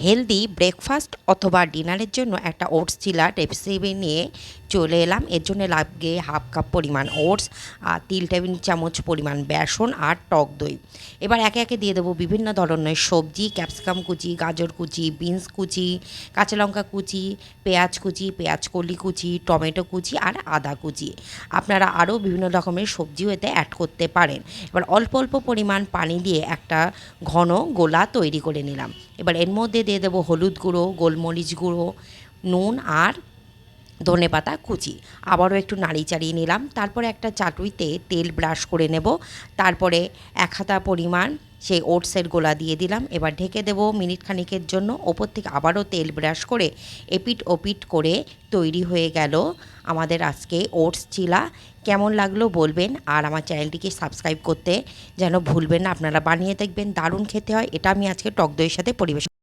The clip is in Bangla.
হেলদি ব্রেকফাস্ট অথবা ডিনারের জন্য একটা ওটস চিলার রেসিপি নিয়ে চলে এলাম। এর জন্য লাগবে হাফ কাপ পরিমাণ ওটস আর 3 টেবিল চামচ পরিমাণ বেসন আর টক দই। এবার একে একে দিয়ে দেবো বিভিন্ন ধরনের সবজি, ক্যাপসিকাম কুচি, গাজর কুচি, বিনস কুচি, কাঁচা লঙ্কা কুচি, পেঁয়াজ কলি কুচি, টমেটো কুচি আর আদা কুচি। আপনারা আরও বিভিন্ন রকমের সবজিও এতে অ্যাড করতে পারেন। এবার অল্প অল্প পরিমাণ পানি দিয়ে একটা ঘন গোলা তৈরি করে নিলাম। এবার এর মধ্যে দিয়ে দেবো হলুদ গুঁড়ো, গোলমরিচ গুঁড়ো, নুন আর ধনেপাতা কুচি। আবারও একটু নাড়ি চাড়িয়ে নিলাম। তারপরে একটা চাটুইতে তেল ব্রাশ করে নেব। তারপরে 1 হাতা পরিমাণ সেই ওটসের গোলা দিয়ে দিলাম। এবার ঢেকে দেবো মিনিট খানিকের জন্য। ওপর থেকে আবারও তেল ব্রাশ করে এপিট ওপিট করে তৈরি হয়ে গেল আমাদের আজকে ওটস চিলা। কেমন লাগলো বলবেন, আর আমার চ্যানেলটিকে সাবস্ক্রাইব করতে যেন ভুলবেন না। আপনারা বানিয়ে দেখবেন, দারুণ খেতে হয়। এটা আমি আজকে টক দইয়ের সাথে পরিবেশন